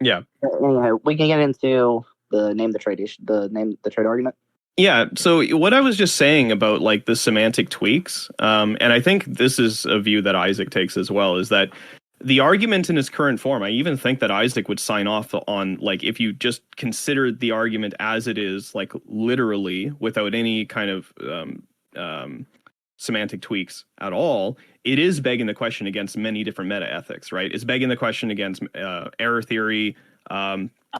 Yeah. Anyway, we can get into the name the trade argument. Yeah, so what I was just saying about like the semantic tweaks, and I think this is a view that Isaac takes as well, is that the argument in its current form, I even think that Isaac would sign off on, like, if you just consider the argument as it is, like literally without any kind of semantic tweaks at all, it is begging the question against many different meta ethics, right? It's begging the question against error theory,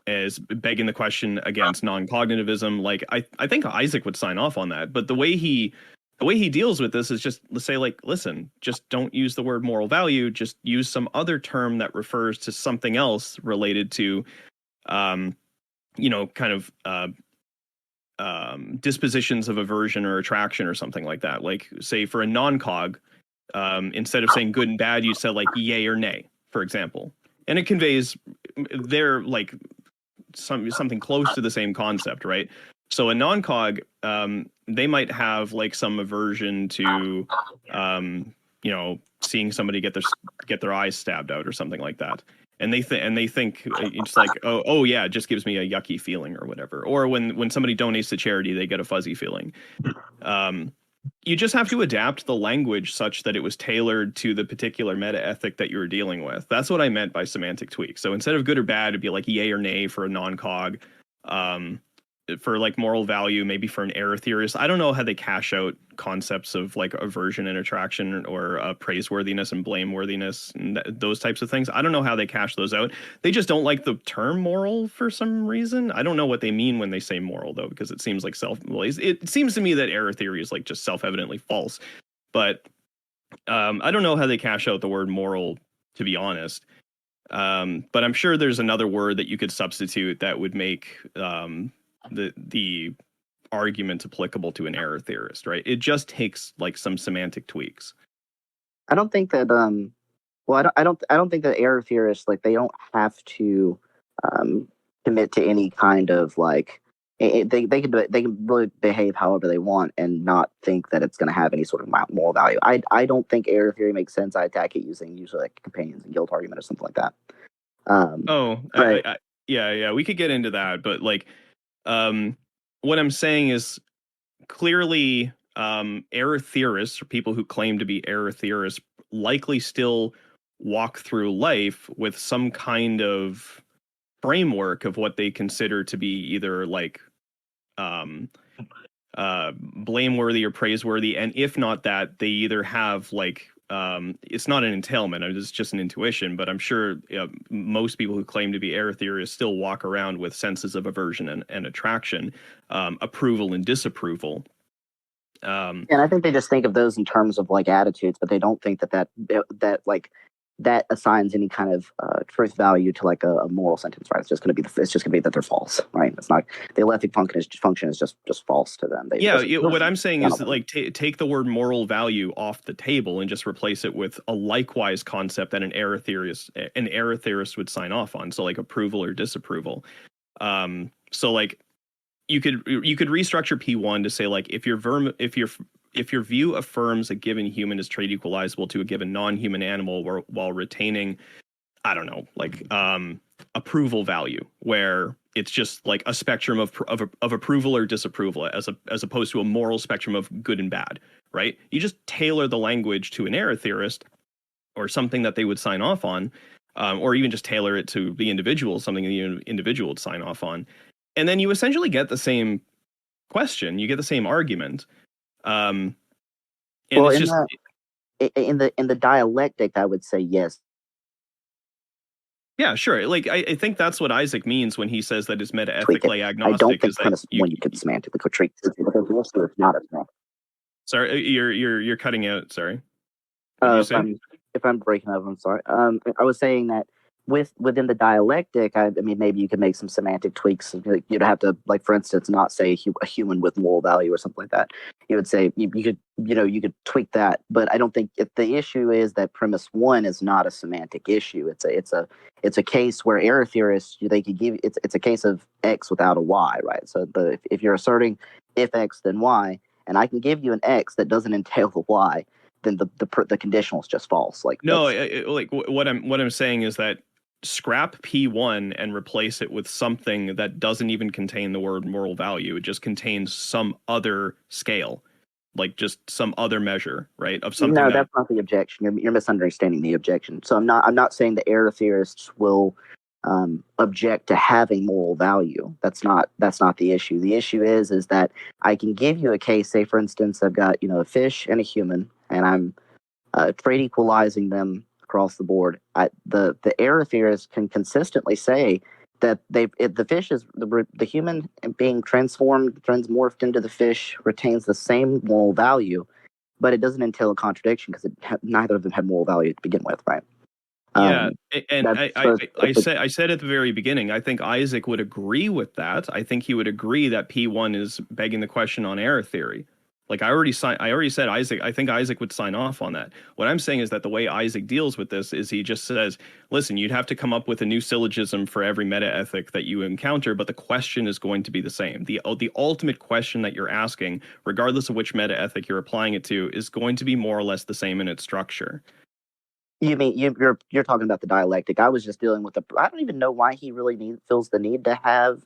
is begging the question against non-cognitivism. Like I think Isaac would sign off on that, but the way he deals with this is just to say, like, listen, just don't use the word moral value, just use some other term that refers to something else related to kind of dispositions of aversion or attraction or something like that. Like, say for a non-cog, instead of saying good and bad, you said like yay or nay, for example, and it conveys they're like something close to the same concept, right? So a non-cog, they might have like some aversion to, seeing somebody get their eyes stabbed out or something like that, and they think it's like, oh yeah, it just gives me a yucky feeling or whatever. Or when somebody donates to charity, they get a fuzzy feeling. You just have to adapt the language such that it was tailored to the particular meta ethic that you were dealing with. That's what I meant by semantic tweak. So instead of good or bad, it'd be like yay or nay for a non-cog. For like moral value, maybe for an error theorist. I don't know how they cash out concepts of like aversion and attraction, or praiseworthiness and blameworthiness and those types of things. I don't know how they cash those out. They just don't like the term moral for some reason. I don't know what they mean when they say moral, though, because it seems like it seems to me that error theory is like just self-evidently false. But I don't know how they cash out the word moral, to be honest. But I'm sure there's another word that you could substitute that would make the argument applicable to an error theorist, right? It just takes like some semantic tweaks. I don't think that well, I don't think that error theorists, like, they don't have to commit to any kind of like they can really behave however they want and not think that it's going to have any sort of moral value. I don't think error theory makes sense. I attack it using usually like companions and guilt argument or something like that. Yeah, we could get into that, but like, what I'm saying is clearly, error theorists, or people who claim to be error theorists, likely still walk through life with some kind of framework of what they consider to be either like blameworthy or praiseworthy, and if not that, they either have like it's not an entailment, it's just an intuition, but I'm sure most people who claim to be error theorists still walk around with senses of aversion and attraction, approval and disapproval. And I think they just think of those in terms of like attitudes, but they don't think that like that assigns any kind of truth value to like a moral sentence, right? It's just going to be that they're false, right? It's not, the alephic function is just false to them. What I'm saying is that, like, take the word moral value off the table and just replace it with a likewise concept that an error theorist would sign off on. So like approval or disapproval. So like you could restructure P1 to say, like, if your view affirms a given human is trade equalizable to a given non-human animal while retaining, I don't know, like approval value, where it's just like a spectrum of approval or disapproval, as opposed to a moral spectrum of good and bad, right? You just tailor the language to an error theorist or something that they would sign off on, or even just tailor it to the individual, something the individual would sign off on. And then you essentially get the same question, you get the same argument. And well, it's in the dialectic, I would say yes. Yeah, sure. Like I think that's what Isaac means when he says that it's meta-ethically agnostic. I don't think premise one you could semantically treat it because it's not a semantic. Sorry, you're cutting out. Sorry. If I'm breaking up, I'm sorry. I was saying that within the dialectic, I mean, maybe you could make some semantic tweaks. You'd have to, like, for instance, not say a human with moral value or something like that. You would say you could tweak that, but I don't think the issue is that premise one is not a semantic issue. It's a case where error theorists, they could give it's a case of X without a Y, right? So if you're asserting if X then Y, and I can give you an X that doesn't entail the Y, then the conditional is just false. Like, no, like what I'm saying is that scrap P1 and replace it with something that doesn't even contain the word moral value. It just contains some other scale, like just some other measure, right? Of something No, that, that's not the objection. You're misunderstanding the objection. So I'm not saying the error theorists will object to having moral value. That's not the issue. The issue is that I can give you a case. Say, for instance, I've got a fish and a human, and I'm trade equalizing them across the board. The error theorists can consistently say that the fish is the human being transmorphed into the fish retains the same moral value, but it doesn't entail a contradiction because neither of them had moral value to begin with, right? yeah. And That's I said at the very beginning, I think Isaac would agree with that. I think he would agree that P1 is begging the question on error theory. Like I already said Isaac, I think Isaac would sign off on that. What I'm saying is that the way Isaac deals with this is he just says, listen, you'd have to come up with a new syllogism for every meta ethic that you encounter, but the question is going to be the same. The ultimate question that you're asking, regardless of which meta ethic you're applying it to, is going to be more or less the same in its structure. You mean you're talking about the dialectic? I was just dealing with the. I don't even know why he really feels the need to have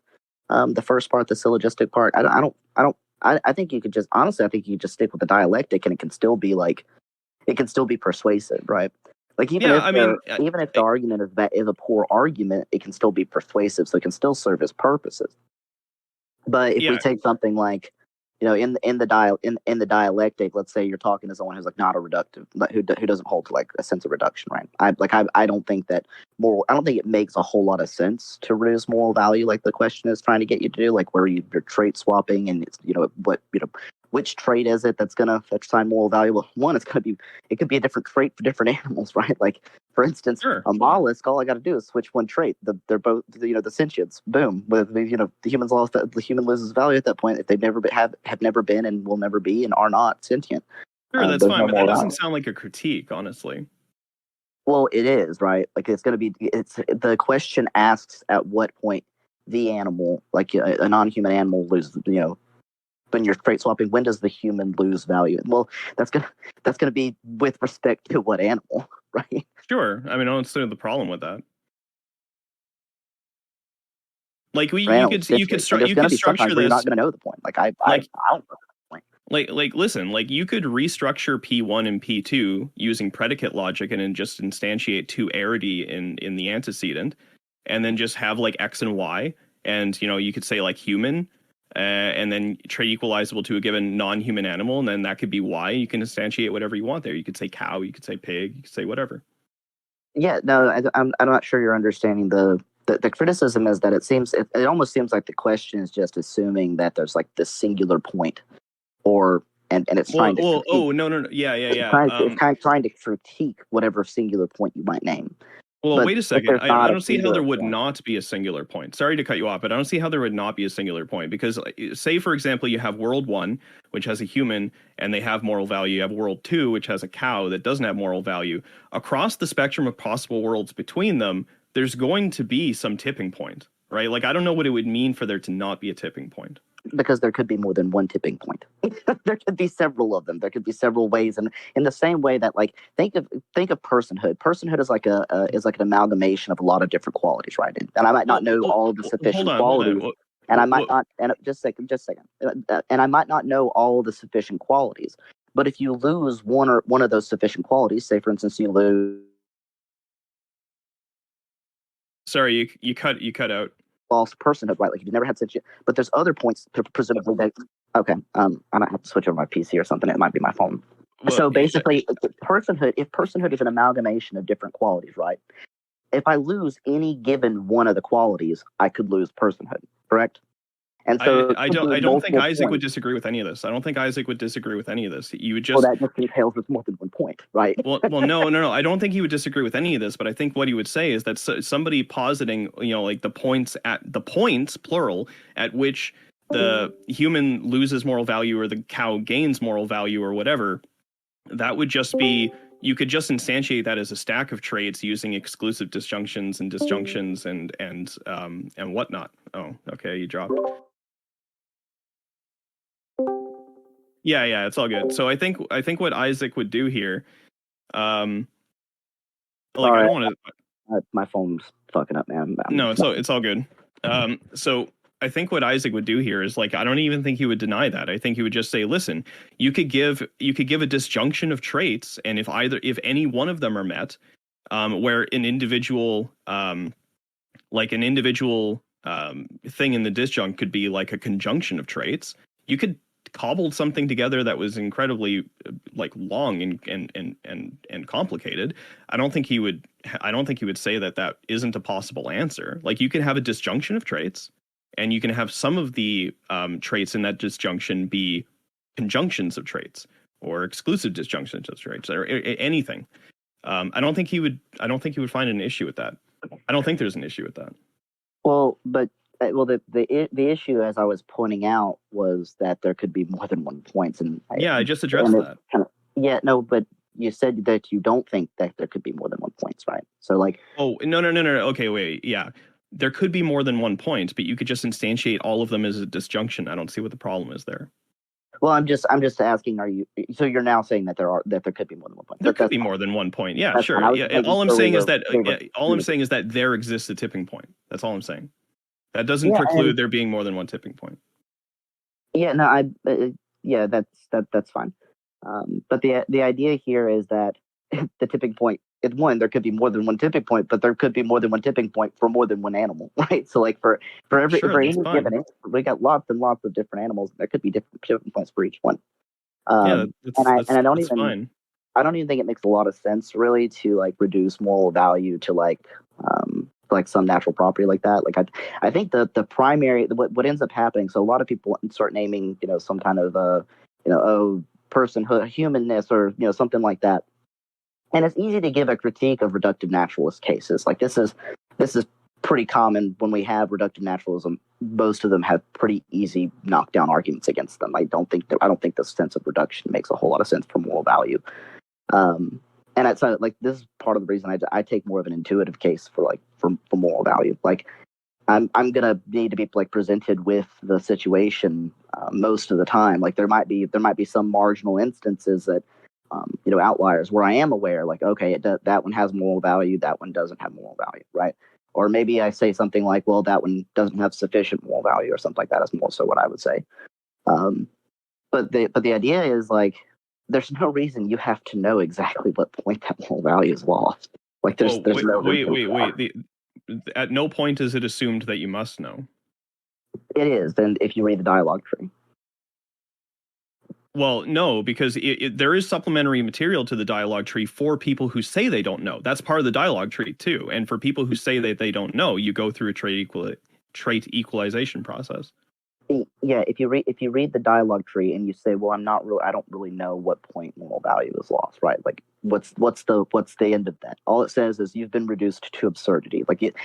the first part, the syllogistic part. I think you could just honestly. I think you just stick with the dialectic, and it can still be persuasive, right? Like Yeah, I mean, even if the argument is a poor argument, it can still be persuasive, so it can still serve its purposes. But if we take something like, in the dialectic, let's say you're talking to someone who's like not a reductive, who doesn't hold to like a sense of reduction, right? I don't think that I don't think it makes a whole lot of sense to reduce moral value like the question is trying to get you to do, like where you're trait swapping and it's which trait is it that's gonna assign moral value? Well, one, it could be a different trait for different animals, right? Like for instance, sure. a mollusk, all I got to do is switch one trait. They're both, the sentients. Boom. With the human loses value at that point if they've have never been and will never be and are not sentient. Sure, that's fine, but that doesn't sound like a critique, honestly. Well, it is, right? Like it's the question asks at what point the animal, like a non-human animal, loses. When you're trait swapping, when does the human lose value? Well, that's gonna be with respect to what animal, right? Sure. I mean, I don't see the problem with that. Like you could structure this. You're not gonna know the point. Like I don't know the point. Like listen, like you could restructure P1 and P2 using predicate logic and then just instantiate two arity in the antecedent, and then just have like X and Y, and you could say like human. And then trait equalizable to a given non-human animal, and then that could be Y. You can instantiate whatever you want there. You could say cow, you could say pig, you could say whatever. Yeah, no, I'm not sure you're understanding the criticism is that it almost seems like the question is just assuming that there's like this singular point, and it's trying to critique, no, yeah. it's kind of trying to critique whatever singular point you might name. Well, But wait a second. I don't see how there would point. not be a singular point. Sorry to cut you off, but I don't see how there would not be a singular point. Because, say, for example, you have World 1, which has a human, and they have moral value. You have World 2, which has a cow that doesn't have moral value. Across the spectrum of possible worlds between them, there's going to be some tipping point, right? Like, I don't know what it would mean for there to not be a tipping point. Because there could be more than one tipping point. There could be several of them. There could be several ways, and in the same way that, like, think of personhood. Personhood is like an amalgamation of a lot of different qualities, right? And I might not know all of the sufficient qualities, and I might not. And just a second. And I might not know all the sufficient qualities. But if you lose one of those sufficient qualities, say for instance you lose. Sorry, you cut out. Lost personhood, right? Like if you never had such, but there's other points presumably that. Okay, I might have to switch over my PC or something. It might be my phone. Well, so basically, personhood. If personhood is an amalgamation of different qualities, right? If I lose any given one of the qualities, I could lose personhood. Correct? And so I don't think Isaac would disagree with any of this. I don't think Isaac would disagree with any of this. You would just that just entails with more than one point, right? No. I don't think he would disagree with any of this, but I think what he would say is that somebody positing, like the points plural at which the human loses moral value or the cow gains moral value or whatever, that would just be, you could just instantiate that as a stack of traits using exclusive disjunctions and disjunctions and whatnot. Oh, okay, you dropped. Yeah, it's all good. So I think what Isaac would do here, I don't want to. My phone's fucking up, man. No, it's all good. So I think what Isaac would do here is like I don't even think he would deny that. I think he would just say, listen, you could give a disjunction of traits, and if any one of them are met, where an individual thing in the disjunct could be like a conjunction of traits, you could cobble something together that was incredibly like long and complicated. I don't think he would say that isn't a possible answer. Like you can have a disjunction of traits, and you can have some of the traits in that disjunction be conjunctions of traits or exclusive disjunctions of traits or anything. I don't think he would find an issue with that. I don't think there's an issue with that. Well, but the issue, as I was pointing out, was that there could be more than 1 point, and I just addressed that. But you said that you don't think that there could be more than 1 points, right? So like, oh no, okay, wait, yeah, there could be more than 1 point, but you could just instantiate all of them as a disjunction. I don't see what the problem is there. Well, I'm just asking. So you're now saying that there could be more than 1 point? There could be more than 1 point. Yeah, sure. Yeah, all I'm saying is that there exists a tipping point. That's all I'm saying. That doesn't preclude there being more than one tipping point. Yeah, no, that's fine. But the idea here is that the tipping point is one. There could be more than one tipping point, but there could be more than one tipping point for more than one animal, right? So, like for any given animal, we got lots and lots of different animals. There could be different tipping points for each one. I don't even think it makes a lot of sense really to like reduce moral value to like some natural property like that. Like I think the primary what ends up happening. So a lot of people start naming some kind of personhood, humanness, or something like that. And it's easy to give a critique of reductive naturalist cases. Like this is pretty common when we have reductive naturalism. Most of them have pretty easy knockdown arguments against them. I don't think the sense of reduction makes a whole lot of sense for moral value. And it's like this is part of the reason I take more of an intuitive case for moral value. Like I'm gonna need to be like presented with the situation most of the time. Like there might be some marginal instances that outliers where I am aware, like, okay, that one has moral value, that one doesn't have moral value, right? Or maybe I say something like, well, that one doesn't have sufficient moral value or something like that is more so what I would say. But the idea is like, there's no reason you have to know exactly what point that moral value is lost. Like there's no wait. At no point is it assumed that you must know. It is. Then if you read the dialogue tree. Well, no, because there is supplementary material to the dialogue tree for people who say they don't know. That's part of the dialogue tree too. And for people who say that they don't know, you go through a trait equalization process. Yeah, if you read the dialogue tree and you say, well, I don't really know what point moral value is lost, right? Like what's the end of that? All it says is you've been reduced to absurdity. Like it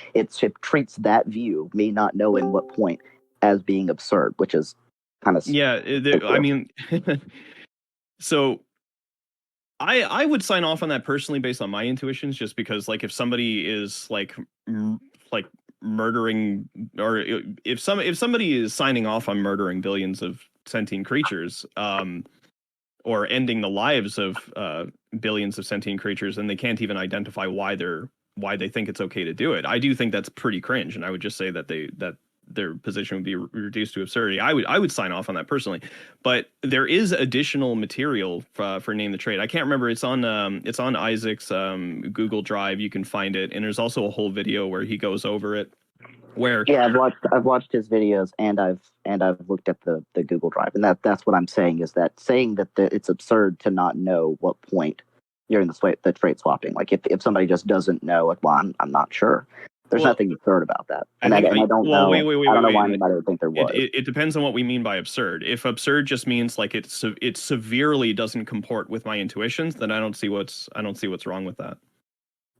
treats that view, me not knowing what point, as being absurd, which is kind of I mean so I would sign off on that personally based on my intuitions, just because like if somebody is like murdering, or if somebody is signing off on murdering billions of sentient creatures, or ending the lives of billions of sentient creatures, and they can't even identify why they think it's okay to do it, I do think that's pretty cringe, and I would just say that their position would be reduced to absurdity. I would sign off on that personally, but there is additional material for Name the Trait. I can't remember. It's on Isaac's Google Drive. You can find it, and there's also a whole video where he goes over it. Where I've watched his videos, and I've looked at the Google Drive, and that's what I'm saying is that it's absurd to not know what point during the trait swapping. Like if somebody just doesn't know, like, well, I'm not sure. There's nothing absurd about that. And I don't know. I don't know why anybody would think there was. It depends on what we mean by absurd. If absurd just means like it severely doesn't comport with my intuitions, then I don't see what's wrong with that.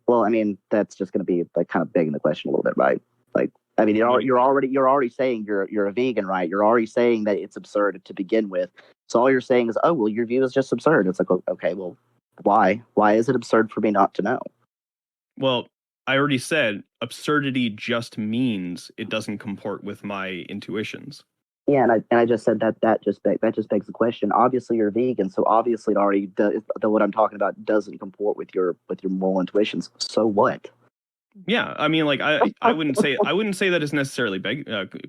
Well, I mean, that's just going to be like kind of begging the question a little bit, right? Like, I mean, you're already saying you're a vegan, right? You're already saying that it's absurd to begin with. So all you're saying is, oh, well, your view is just absurd. It's like, okay, well, why? Why is it absurd for me not to know? Well, I already said absurdity just means it doesn't comport with my intuitions. Yeah, and I just said that just begs the question. Obviously, you're vegan, so obviously it already what I'm talking about doesn't comport with your moral intuitions. So what? Yeah, I mean, like I wouldn't say that it's necessarily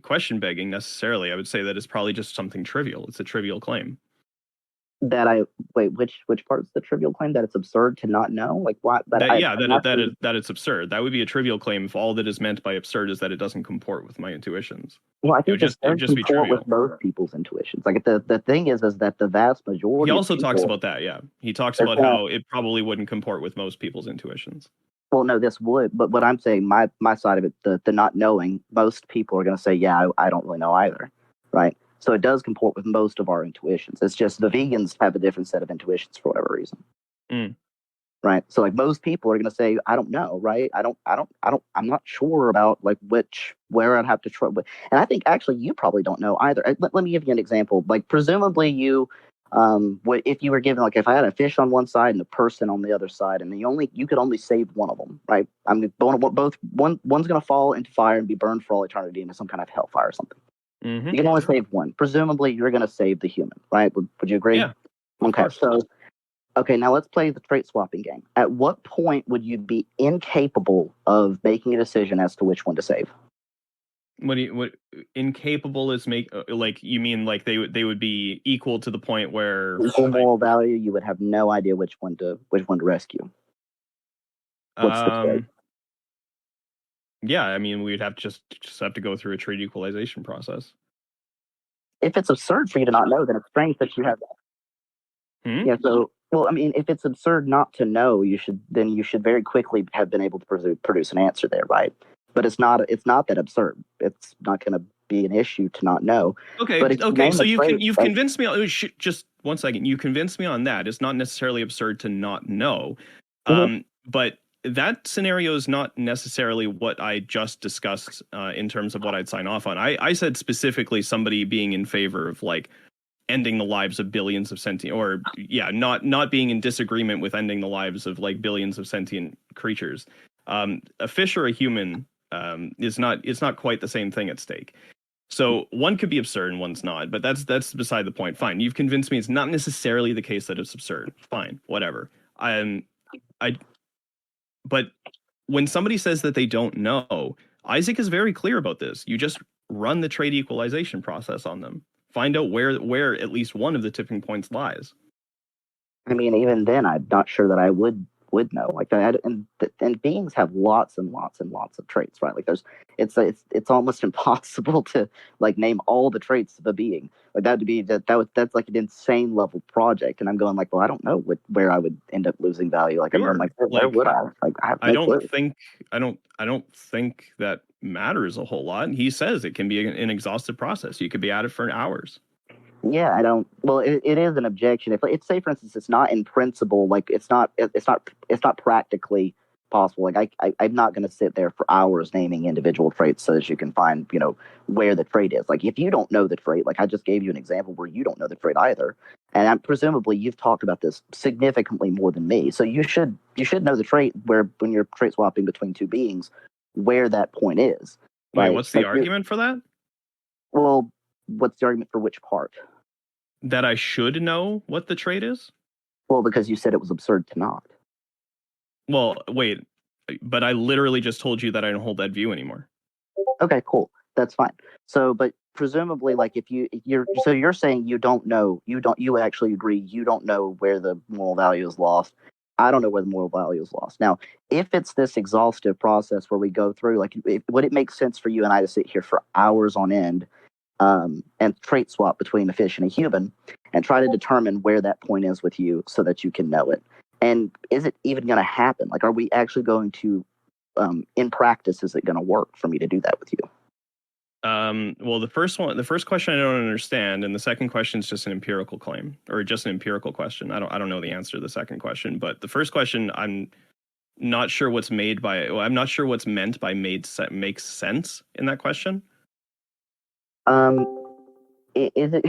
question begging necessarily. I would say that it's probably just something trivial. It's a trivial claim. That I wait, which part's the trivial claim? That it's absurd to not know? Like what? That it's absurd. That would be a trivial claim if all that is meant by absurd is that it doesn't comport with my intuitions. Well, I think it would just be trivial with most people's intuitions. Like the thing is that the vast majority. He also talks about that. Yeah, he talks about how it probably wouldn't comport with most people's intuitions. Well, no, this would, but what I'm saying, my side of it, the not knowing, most people are going to say, yeah, I don't really know either, right? So it does comport with most of our intuitions. It's just the vegans have a different set of intuitions for whatever reason. Right. So like most people are going to say, I don't know, right? I'm not sure about like where I'd have to try. And I think actually you probably don't know either. Let me give you an example. Like presumably you, if you were given, like if I had a fish on one side and a person on the other side, and you could only save one of them, right? One's going to fall into fire and be burned for all eternity into some kind of hellfire or something. Mm-hmm. You can only save one. Presumably, you're going to save the human, right? Would you agree? Yeah. Okay. So, now let's play the trait swapping game. At what point would you be incapable of making a decision as to which one to save? What incapable is like you mean like they would be equal to the point where equal moral value? You would have no idea which one to rescue. What's the trait? Yeah, I mean, we'd have to just have to go through a trait equalization process. If it's absurd for you to not know, then it's strange that you have that. Yeah, so, well, I mean, if it's absurd not to know, you should very quickly have been able to produce an answer there, right? But it's not that absurd. It's not going to be an issue to not know. Okay, so you've convinced me. Just 1 second. You convinced me on that. It's not necessarily absurd to not know. But that scenario is not necessarily what I just discussed in terms of what I'd sign off on. I said specifically somebody being in favor of like ending the lives of billions of sentient, or not being in disagreement with ending the lives of like billions of sentient creatures. A fish or a human it's not quite the same thing at stake. So one could be absurd and one's not, but that's beside the point. Fine, you've convinced me it's not necessarily the case that it's absurd. Fine, whatever. But when somebody says that they don't know, Isaac is very clear about this. You just run the trait equalization process on them. Find out where at least one of the tipping points lies. I mean, even then, I'm not sure that I would know. Like that, and beings have lots and lots and lots of traits, right? Like it's almost impossible to like name all the traits of a being. Like that's like an insane level project. And I'm going like, well, I don't know where I would end up losing value. Like sure. I'm like, where would I? Like I don't think that matters a whole lot. He says it can be an exhaustive process. You could be at it for hours. Yeah, I don't. Well, it is an objection. If say, for instance, it's not in principle, like it's not practically possible. Like I'm not going to sit there for hours naming individual traits so that you can find, where the trait is. Like if you don't know the trait, like I just gave you an example where you don't know the trait either, and presumably you've talked about this significantly more than me. So you should know the trait where when you're trait swapping between two beings, where that point is. Wait, what's the argument for that? Well, what's the argument for which part? That I should know what the trait is? Well, because you said it was absurd to not. Well, wait, but I literally just told you that I don't hold that view anymore. Okay, cool. That's fine. So, but presumably, like you're saying you don't know, you actually agree you don't know where the moral value is lost. I don't know where the moral value is lost. Now, if it's this exhaustive process where we go through, like, would it make sense for you and I to sit here for hours on end and trait swap between a fish and a human and try to determine where that point is with you so that you can know it? And is it even going to happen? Like, are we actually going to, in practice, is it going to work for me to do that with you? Well, the first question I don't understand, and the second question is just an empirical claim or just an empirical question. I don't know the answer to the second question, but the first question, I'm not sure what's meant by makes sense in that question. Is it?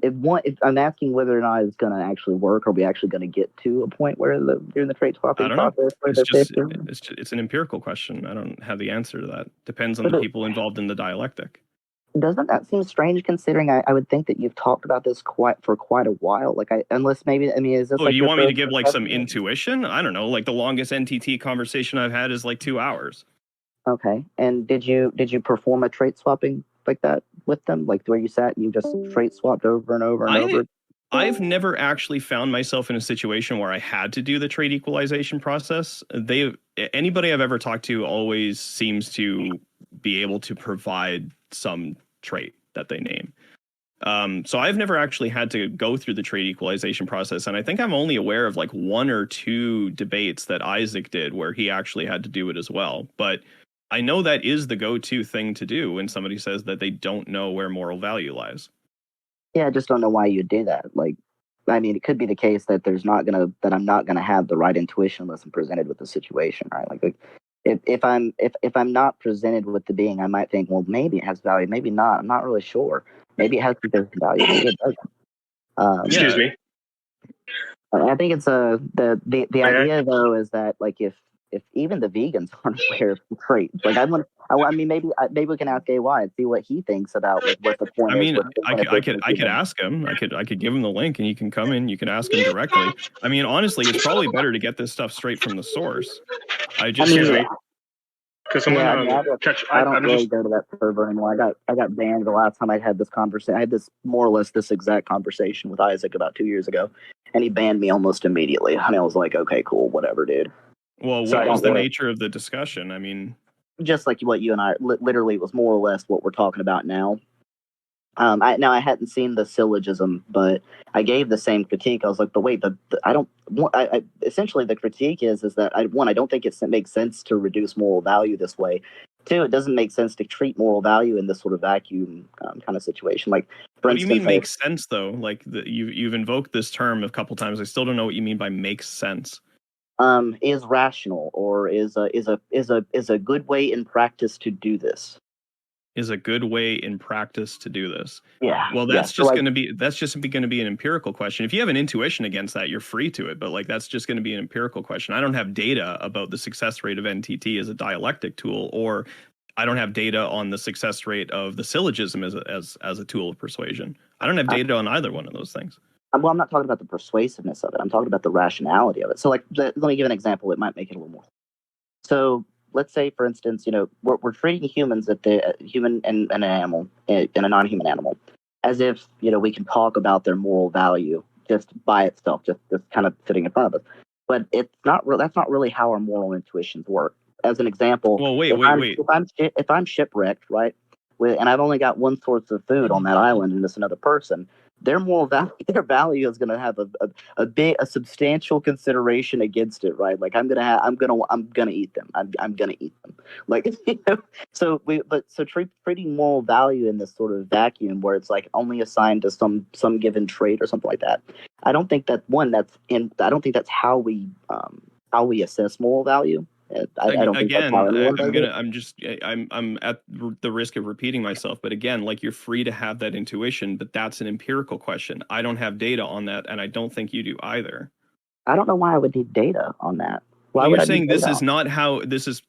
If I'm asking whether or not it's going to actually work, are we actually going to get to a point where during the trait swapping process? It's an empirical question. I don't have the answer to that. Depends on the people involved in the dialectic. Doesn't that seem strange considering I would think that you've talked about this for quite a while? Like unless maybe I mean is this Oh, like do you your want me to first give like some discussion? intuition? I don't know. Like the longest NTT conversation I've had is like 2 hours. Okay. And did you perform a trait swapping like that with them? Like where you sat and you just trait swapped over and over and I over? I've never actually found myself in a situation where I had to do the trait equalization process. Anybody I've ever talked to always seems to be able to provide some trait that they name. So I've never actually had to go through the trait equalization process, and I think I'm only aware of like one or two debates that Isaac did where he actually had to do it as well. But I know that is the go-to thing to do when somebody says that they don't know where moral value lies. Yeah, I just don't know why you'd do that. Like, I mean, it could be the case that I'm not gonna have the right intuition unless I'm presented with the situation, right? Like if I'm not presented with the being, I might think, well, maybe it has value, maybe not. I'm not really sure. Maybe it has significant value, maybe it doesn't. Excuse me. I think it's the May I? idea though is that like if even the vegans aren't aware of the trait, like I mean maybe we can ask AY and see what he thinks about like what the point I is mean, with I could, I could, I could ask him. I could give him the link, and you can come in. You can ask him directly. I mean, honestly, it's probably better to get this stuff straight from the source. Excuse me. Because I'm yeah, gonna catch. I don't I'm really just. go to that server anymore. I got banned the last time I had this conversation. I had this more or less this exact conversation with Isaac about 2 years ago, and he banned me almost immediately. And I was like, okay, cool, whatever, dude. Well, So what was the nature of the discussion? I mean, just like what you and I literally was more or less what we're talking about now. I hadn't seen the syllogism, but I gave the same critique. I was like, but wait, I don't. Essentially, the critique is that I don't think it makes sense to reduce moral value this way. Two, it doesn't make sense to treat moral value in this sort of vacuum kind of situation. Like, for what instance, do you mean makes sense though? Like you've invoked this term a couple times. I still don't know what you mean by makes sense. Is rational or is a good way in practice to do this. Is a good way in practice to do this. Yeah. Well, that's just going to be an empirical question. If you have an intuition against that, you're free to it. But like that's just going to be an empirical question. I don't have data about the success rate of NTT as a dialectic tool, or I don't have data on the success rate of the syllogism as a tool of persuasion. I don't have data on either one of those things. Well, I'm not talking about the persuasiveness of it. I'm talking about the rationality of it. So, like, let me give an example. It might make it a little more. So, let's say, for instance, we're treating humans at the human and an animal and a non-human animal as if we can talk about their moral value just by itself, just kind of sitting in front of us. But it's not. That's not really how our moral intuitions work. As an example, well, wait. If I'm shipwrecked, right, and I've only got one source of food on that island, and it's another person, their moral value, their value is going to have a substantial consideration against it, right? Like I'm gonna eat them. I'm gonna eat them. Like so treating moral value in this sort of vacuum where it's like only assigned to some given trait or something like that. I don't think that I don't think that's how we assess moral value. I don't think that's how anyone does it. I'm at the risk of repeating myself, but again, like you're free to have that intuition, but that's an empirical question. I don't have data on that, and I don't think you do either. I don't know why I would need data on that. Well, you're saying this is not how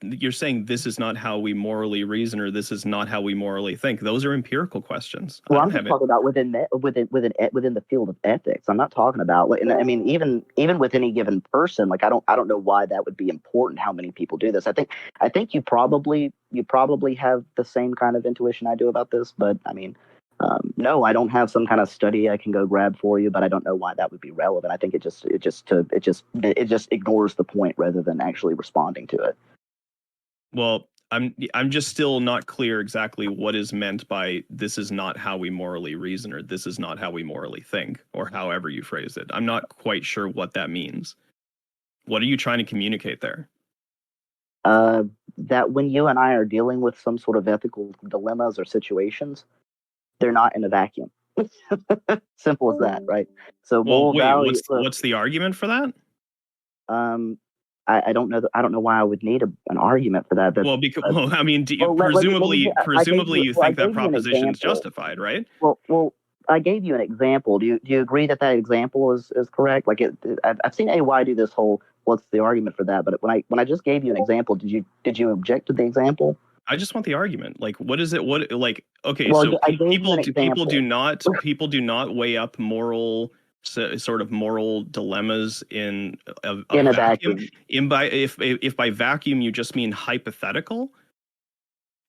you're saying this is not how we morally reason, or this is not how we morally think. Those are empirical questions. Well, I'm talking about within the field of ethics. I'm not talking about, and I mean, even with any given person, like I don't know why that would be important. How many people do this? I think you probably have the same kind of intuition I do about this, but I mean, no, I don't have some kind of study I can go grab for you, but I don't know why that would be relevant. I think it just ignores the point rather than actually responding to it. Well, I'm just still not clear exactly what is meant by this is not how we morally reason, or this is not how we morally think, or however you phrase it. I'm not quite sure what that means. What are you trying to communicate there? That when you and I are dealing with some sort of ethical dilemmas or situations, they're not in a vacuum. Simple as that, right? So, well, wait, what's the argument for that? I don't know. I don't know why I would need an argument for that. I mean, presumably you think that proposition is justified, right? Well, I gave you an example. Do you agree that example is correct? Like I've seen AY do this whole what's the argument for that? But when I just gave you an example, did you object to the example? I just want the argument. Like, what is it? What like? Okay, Well, so I gave you people an people do example. not weigh up moral sort of moral dilemmas in a In a vacuum. vacuum. If by vacuum you just mean hypothetical.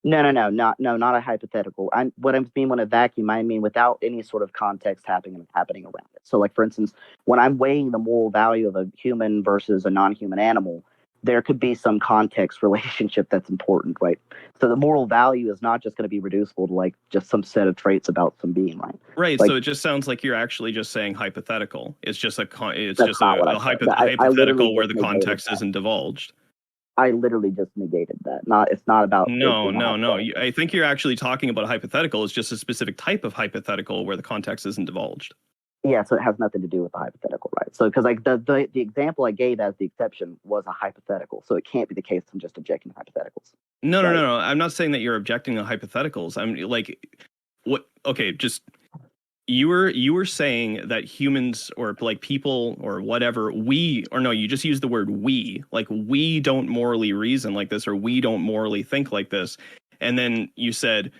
No, not a hypothetical. What I mean when a vacuum, I mean without any sort of context happening around it. So, like for instance, when I'm weighing the moral value of a human versus a non-human animal, there could be some context relationship that's important, right? So the moral value is not just going to be reducible to like just some set of traits about some being, right? Right. Like, So it just sounds like you're actually just saying hypothetical. It's just that's not what I said. I hypothetical where just the negated context that. isn't divulged. I literally just negated that. It's not about No. I think you're actually talking about a hypothetical. It's just a specific type of hypothetical where the context isn't divulged. Yeah, so it has nothing to do with the hypothetical, right? So because like the example I gave as the exception was a hypothetical, so it can't be the case I'm just objecting to hypotheticals. No. I'm not saying that you're objecting to hypotheticals. I'm like, what? Okay, just you were saying that humans or like people or whatever you just used the word we, like we don't morally reason like this or we don't morally think like this, and then you said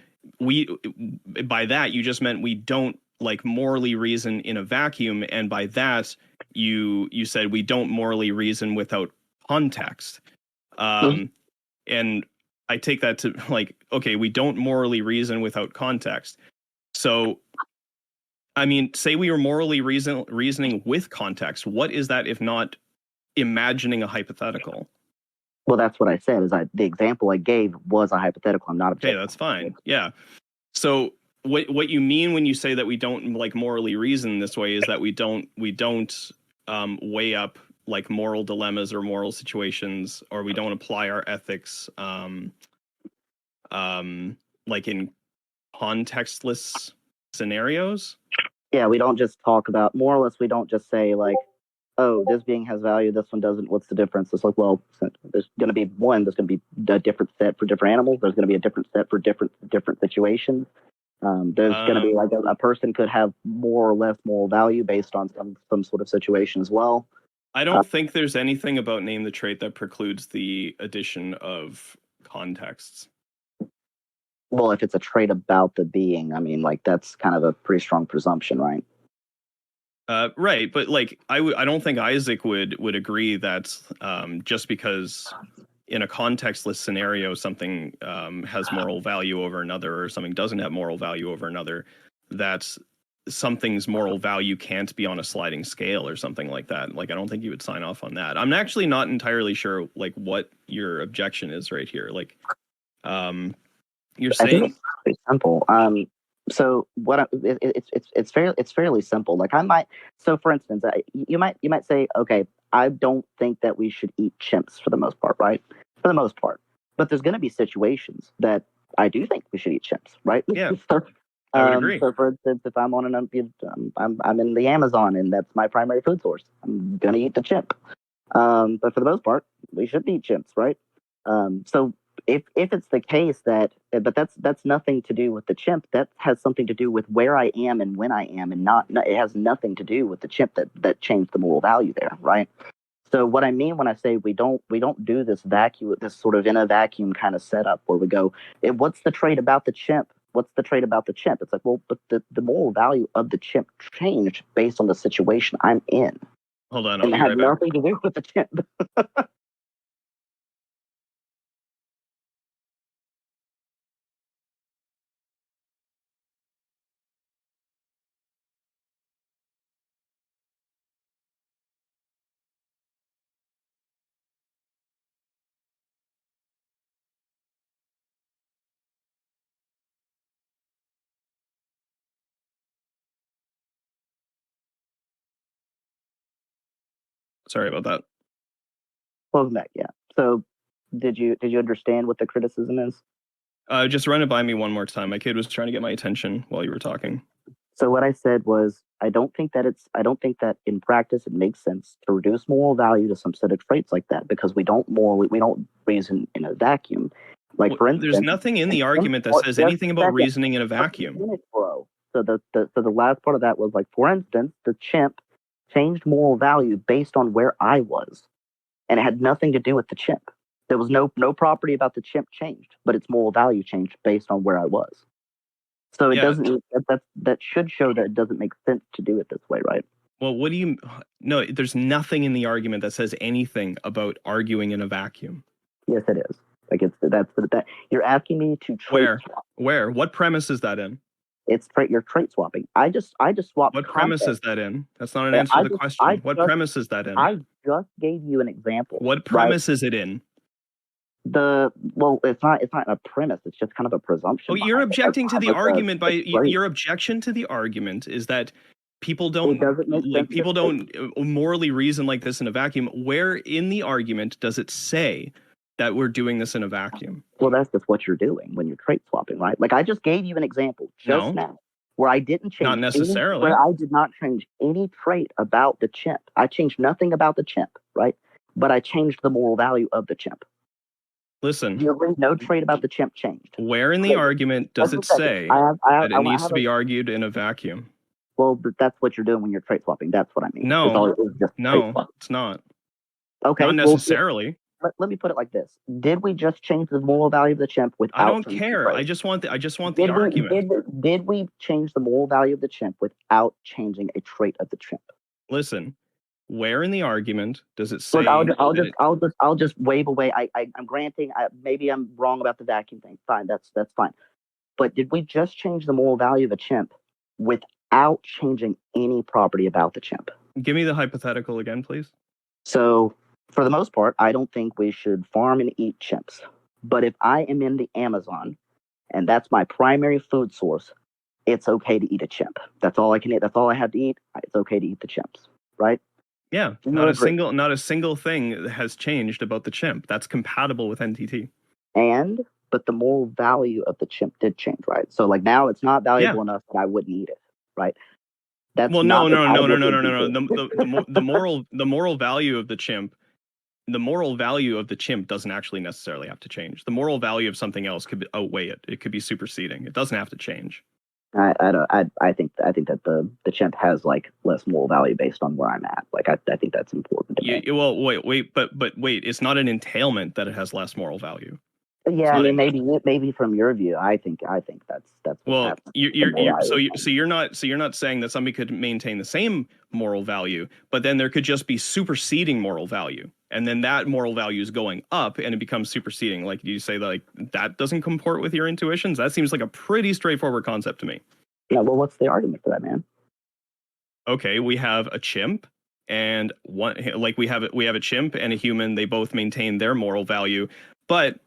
by that you just meant we don't like morally reason in a vacuum, and by that you said we don't morally reason without context. And I take that to like, okay, we don't morally reason without context. So I mean, say we were morally reasoning with context. What is that if not imagining a hypothetical? Well, that's what I said. The example I gave was a hypothetical. I'm not objecting. Okay, that's fine. Yeah. So what you mean when you say that we don't like morally reason this way is that we don't weigh up like moral dilemmas or moral situations, or we don't apply our ethics like in contextless scenarios. Yeah, we don't just talk about more or less. We don't just say like, oh, this being has value, this one doesn't. What's the difference? It's like, well, there's going to be there's going to be a different set for different animals. There's going to be a different set for different situations. There's going to be like a person could have more or less moral value based on some sort of situation as well. I don't think there's anything about name the trait that precludes the addition of contexts. Well, if it's a trait about the being, I mean, like that's kind of a pretty strong presumption, right? Right, but like I don't think Isaac would agree that just because in a contextless scenario something has moral value over another or something doesn't have moral value over another, that something's moral value can't be on a sliding scale or something like that. Like I don't think you would sign off on that. I'm actually not entirely sure like what your objection is right here. Like you're saying I think it's pretty simple. So what it's fairly simple. Like for instance, you might say, okay, I don't think that we should eat chimps for the most part, right? For the most part, but there's going to be situations that I do think we should eat chimps, right? Yeah, I would agree. So for instance, if I'm on I'm in the Amazon and that's my primary food source, I'm going to eat the chimp. But for the most part, we shouldn't eat chimps, right? So if it's the case that, but that's nothing to do with the chimp. That has something to do with where I am and when I am, and not it has nothing to do with the chimp that changed the moral value there, right? So what I mean when I say we don't do this sort of in a vacuum kind of setup where we go, what's the trait about the chimp? What's the trait about the chimp? It's like, well, but the moral value of the chimp changed based on the situation I'm in. Hold on, and it had nothing to do with the chimp. Sorry about that. Welcome back. Yeah. So, did you understand what the criticism is? Just run it by me one more time. My kid was trying to get my attention while you were talking. So what I said was, I don't think that in practice it makes sense to reduce moral value to some set of traits like that because we don't reason in a vacuum. Like for instance, there's nothing in the argument that says anything about reasoning in a vacuum. So the last part of that was like, for instance, the chimp changed moral value based on where I was, and it had nothing to do with the chimp. There was no property about the chimp changed, but its moral value changed based on where I was. So it doesn't. That should show that it doesn't make sense to do it this way, right? Well, what do you? No, there's nothing in the argument that says anything about arguing in a vacuum. Yes, it is. Like that. You're asking me to trait swap. Where? What premise is that in? You're trait swapping. I just swapped. What premise is that in? That's not an answer to the question. What premise is that in? I just gave you an example. What premise is it in? It's not a premise. It's just kind of a presumption. Oh, you're objecting to the argument by your objection to the argument is that people don't morally reason like this in a vacuum. Where in the argument does it say that we're doing this in a vacuum? Well, that's just what you're doing when you're trait swapping, right? Like I just gave you an example just now where I didn't change. Not necessarily. Where I did not change any trait about the chimp. I changed nothing about the chimp, right? But I changed the moral value of the chimp. Listen. You agree? No trait about the chimp changed. Where in the argument does it say that it needs to be argued in a vacuum? Well, that's what you're doing when you're trait swapping. That's what I mean. No, it's not. Okay. Not necessarily. Let me put it like this: did we just change the moral value of the chimp without? I don't care. I just want the argument. Did we change the moral value of the chimp without changing a trait of the chimp? Listen, where in the argument does it say? Look, I'll just wave away. I'm granting. Maybe I'm wrong about the vacuum thing. Fine, that's fine. But did we just change the moral value of a chimp without changing any property about the chimp? Give me the hypothetical again, please. So, for the most part, I don't think we should farm and eat chimps. But if I am in the Amazon and that's my primary food source, it's okay to eat a chimp. That's all I can eat. That's all I have to eat. It's okay to eat the chimps, right? Yeah, not a single thing has changed about the chimp. That's compatible with NTT. But the moral value of the chimp did change, right? So like now it's not valuable enough that I wouldn't eat it, right? That's no. The moral value of the chimp. The moral value of the chimp doesn't actually necessarily have to change. The moral value of something else could outweigh it. It could be superseding. It doesn't have to change. I think that the chimp has like less moral value based on where I'm at. Like I think that's important. Well, wait, but wait, it's not an entailment that it has less moral value. Yeah, I mean maybe from your view, I think that's well. You're not saying that somebody could maintain the same moral value, but then there could just be superseding moral value, and then that moral value is going up, and it becomes superseding. Like you say, like that doesn't comport with your intuitions. That seems like a pretty straightforward concept to me. Yeah. Well, what's the argument for that, man? Okay, we have a chimp. And we have a chimp and a human. They both maintain their moral value, but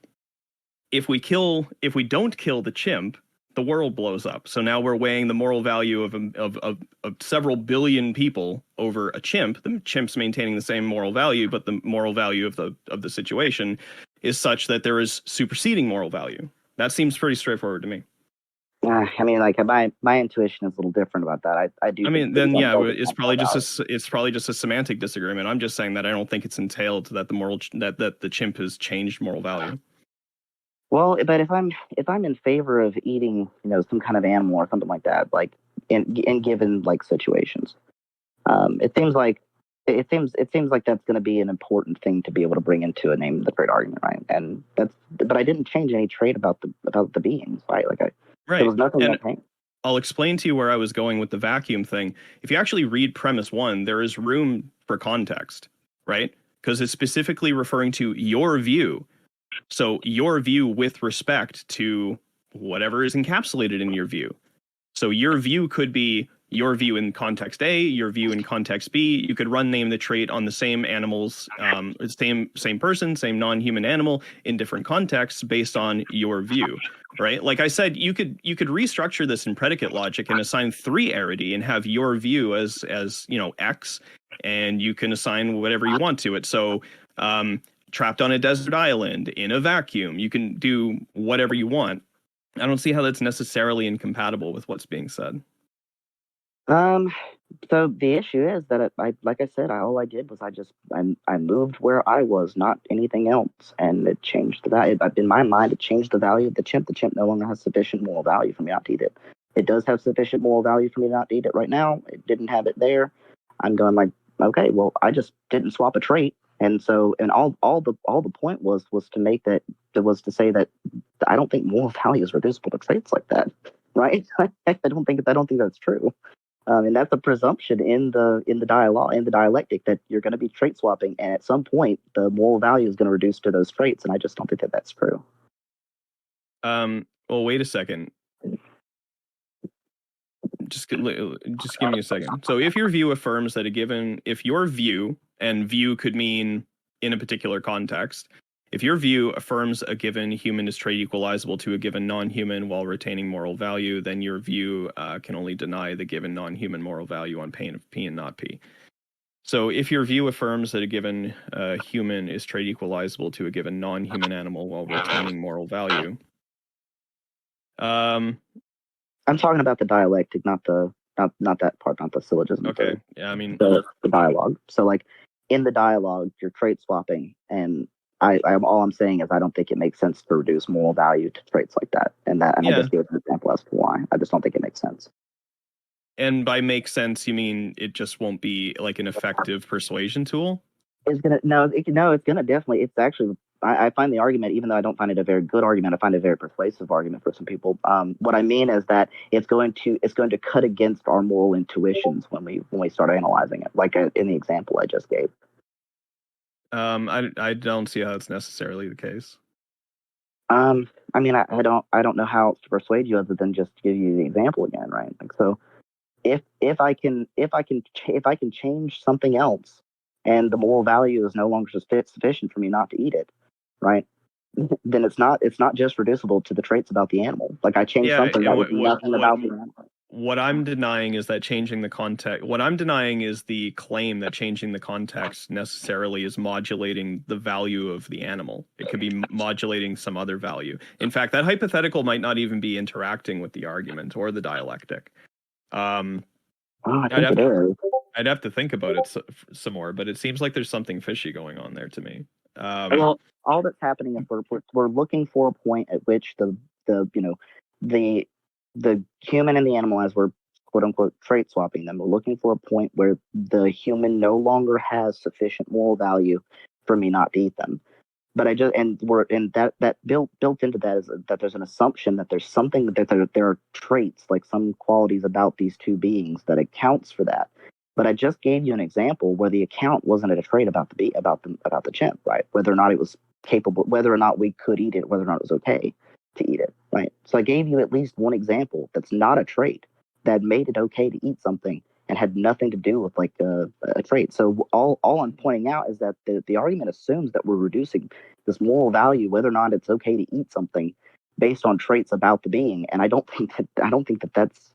if we don't kill the chimp, the world blows up. So now we're weighing the moral value of several billion people over a chimp. The chimp's maintaining the same moral value, but the moral value of the situation is such that there is superseding moral value. That seems pretty straightforward to me. I mean, like my intuition is a little different about that. I do. I mean, then yeah, it's probably just a semantic disagreement. I'm just saying that I don't think it's entailed that the chimp has changed moral value. Well, but if I'm in favor of eating, some kind of animal or something like that, like in given like situations, it seems like that's going to be an important thing to be able to bring into a name of the trait argument, right? And but I didn't change any trait about the beings, right? Like there was nothing that changed. I'll explain to you where I was going with the vacuum thing. If you actually read premise 1, there is room for context, right? Because it's specifically referring to your view. So your view with respect to whatever is encapsulated in your view. So your view could be your view in context A, your view in context B. You could name the trait on the same animals, same person, same non-human animal in different contexts based on your view, right? Like I said, you could restructure this in predicate logic and assign 3 arity and have your view as X, and you can assign whatever you want to it. So trapped on a desert island in a vacuum, you can do whatever you want. I don't see how that's necessarily incompatible with what's being said. So the issue is that like I said, all I did was I moved where I was, not anything else, and it changed the value. In my mind, it changed the value of the chimp. The chimp no longer has sufficient moral value for me not to eat it. It does have sufficient moral value for me not to eat it right now. It didn't have it there. I'm going like, okay, well, I just didn't swap a trait, And so, and all the point was to make that, was to say that I don't think moral value is reducible to traits like that, right? I don't think that's true. And that's a presumption in the dialogue, in the dialectic, that you're going to be trait swapping, and at some point the moral value is going to reduce to those traits, and I just don't think that that's true. Well, wait a second. Just give me a second. So if your view affirms that if your view, and view could mean in a particular context, if your view affirms a given human is trait equalizable to a given non-human while retaining moral value, then your view can only deny the given non-human moral value on pain of P and not P. So if your view affirms that a given human is trait equalizable to a given non-human animal while retaining moral value, I'm talking about the dialectic, not that part, not the syllogism. Okay. Yeah, I mean the dialogue. So like in the dialogue, you're trait swapping, and I'm all I'm saying is I don't think it makes sense to reduce moral value to traits like that. And I just gave an example as to why. I just don't think it makes sense. And by make sense, you mean it just won't be like an effective persuasion tool? It's gonna definitely. It's actually. I find the argument, even though I don't find it a very good argument, I find it a very persuasive argument for some people. What I mean is that it's going to cut against our moral intuitions when we start analyzing it, like in the example I just gave. I don't see how it's necessarily the case. I mean, I don't know how to persuade you other than just give you the example again, right? Like, so if I can change something else, and the moral value is no longer sufficient for me not to eat it, right? Then it's not just reducible to the traits about the animal. Like I changed something that was nothing about the animal. What I'm denying is that changing the context. What I'm denying is the claim that changing the context necessarily is modulating the value of the animal. It could be modulating some other value. In fact, that hypothetical might not even be interacting with the argument or the dialectic. I think it is. I'd have to think about it some more, but it seems like there's something fishy going on there to me. Well, all that's happening is we're looking for a point at which the human and the animal, as we're quote unquote trait swapping them, we're looking for a point where the human no longer has sufficient moral value for me not to eat them. But that built into that is that there's an assumption that there's something, that there are traits, like some qualities about these two beings that accounts for that. But I just gave you an example where the account wasn't a trait about the chimp, right? Whether or not it was capable, whether or not we could eat it, whether or not it was okay to eat it, right? So I gave you at least one example that's not a trait that made it okay to eat something and had nothing to do with like a trait. So all I'm pointing out is that the argument assumes that we're reducing this moral value, whether or not it's okay to eat something, based on traits about the being. And I don't think that that's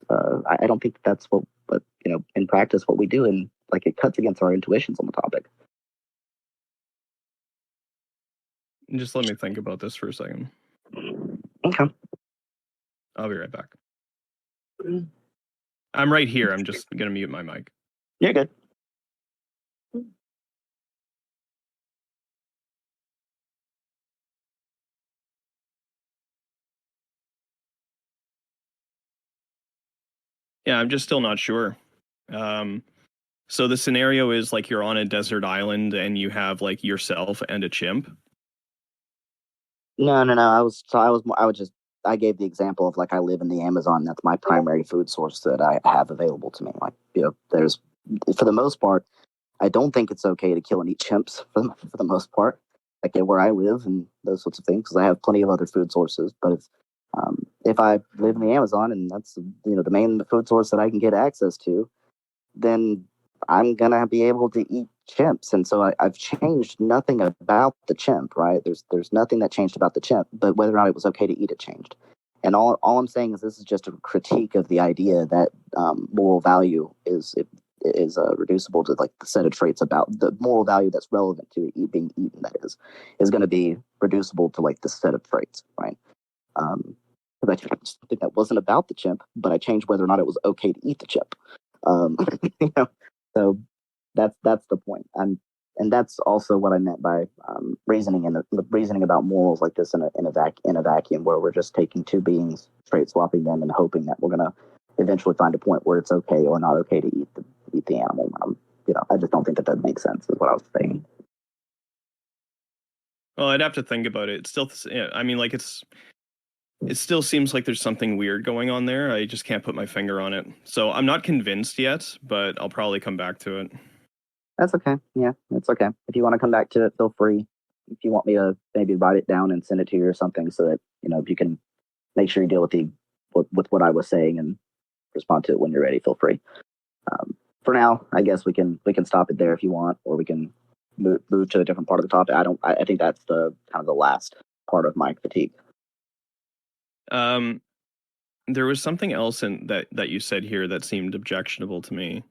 what in practice what we do, and like it cuts against our intuitions on the topic. Just let me think about this for a second. Okay. I'll be right back. I'm right here. I'm just gonna mute my mic. You're good. Yeah, I'm just still not sure. So the scenario is like you're on a desert island and you have like yourself and a chimp. No. I gave the example of like I live in the Amazon. That's my primary food source that I have available to me. Like, there's, for the most part, I don't think it's okay to kill and eat chimps for the most part, like where I live and those sorts of things, because I have plenty of other food sources. But if I live in the Amazon and that's the main food source that I can get access to, then I'm gonna be able to eat chimps. And so I've changed nothing about the chimp, right? There's nothing that changed about the chimp, but whether or not it was okay to eat it changed. And all I'm saying is this is just a critique of the idea that moral value is reducible to like the set of traits about the moral value that's relevant to it being eaten. That is going to be reducible to like the set of traits, right? Because I changed something that wasn't about the chimp, but I changed whether or not it was okay to eat the chimp. So that's the point. And that's also what I meant by reasoning reasoning about morals like this in a vacuum, where we're just taking two beings, trait swapping them, and hoping that we're gonna eventually find a point where it's okay or not okay to eat the animal. I just don't think that makes sense. Is what I was saying. Well, I'd have to think about it. It's still, yeah, I mean, like it still seems like there's something weird going on there. I just can't put my finger on it. So I'm not convinced yet, but I'll probably come back to it. That's okay. Yeah, it's okay. If you want to come back to it, feel free. If you want me to maybe write it down and send it to you or something, so that if you can make sure you deal with what I was saying and respond to it when you're ready, feel free. For now, I guess we can stop it there if you want, or we can move to a different part of the topic. I think that's the kind of the last part of my critique. There was something else in that you said here that seemed objectionable to me.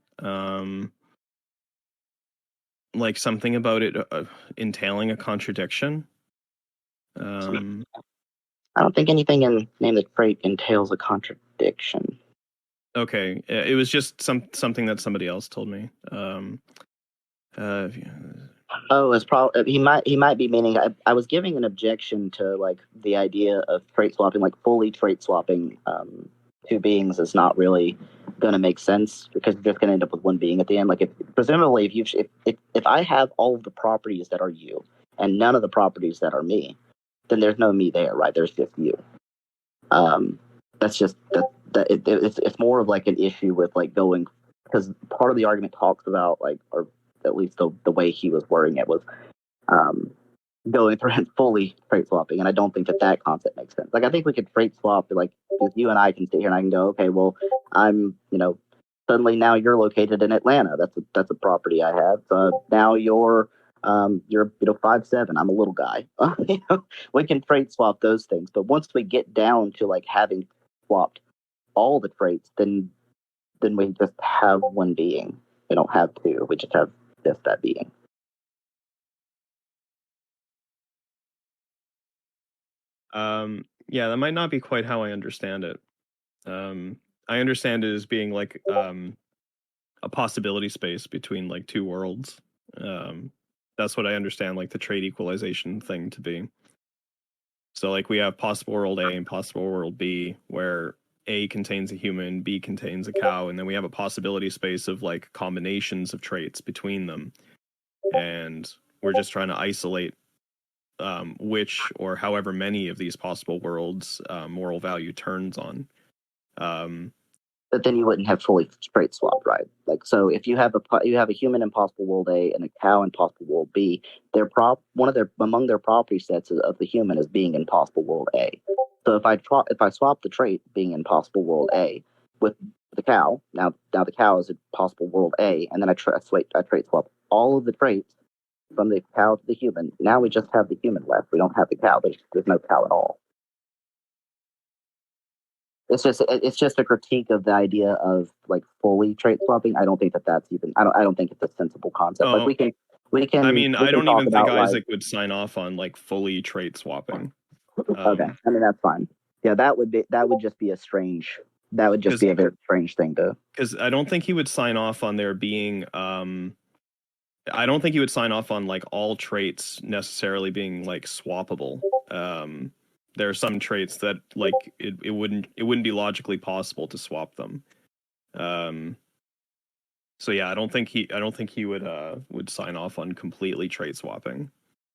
Like something about it entailing a contradiction. I don't think anything in Name the Trait entails a contradiction. Okay, it was just something that somebody else told me. Oh, it's probably he might be meaning. I was giving an objection to like the idea of trait swapping, like fully trait swapping two beings is not really going to make sense because you're just going to end up with one being at the end. Like presumably if I have all of the properties that are you and none of the properties that are me, then there's no me there, right? There's just you. That's just it's more of like an issue with like going, because part of the argument talks about like, or at least the way he was wording it was going through and fully trait swapping, and I don't think that concept makes sense. Like I think we could trait swap, like you and I can sit here and I can go, okay, well I'm suddenly now you're located in Atlanta. That's a property I have. Now you're 5'7". I'm a little guy. We can trait swap those things, but once we get down to like having swapped all the traits, then we just have one being. We don't have two. We just have just that being. Yeah, that might not be quite how I understand it. I understand it as being like a possibility space between like two worlds. That's what I understand like the trait equalization thing to be. So like we have possible world A and possible world B, where A contains a human, B contains a cow, and then we have a possibility space of like combinations of traits between them. And we're just trying to isolate which or however many of these possible worlds moral value turns on. But then you wouldn't have fully trait swapped, right? Like, so if you have a human in possible world A and a cow in possible world B, among their property sets of the human is being in possible world A. So if I swap the trait being in possible world A with the cow, now the cow is in possible world A, and then I trait swap all of the traits from the cow to the human. Now we just have the human left. We don't have the cow. There's no cow at all. It's just a critique of the idea of like fully trait swapping. I don't think that's even. I don't think it's a sensible concept. Oh, like we can. I mean, I don't even think Isaac would sign off on like fully trait swapping. Okay, I mean that's fine. Yeah, that would just be a strange. That would just be a very strange thing to. Because I don't think he would sign off on there being. I don't think he would sign off on like all traits necessarily being like swappable. There are some traits that like it wouldn't be logically possible to swap them. So yeah, I don't think he would sign off on completely trait swapping.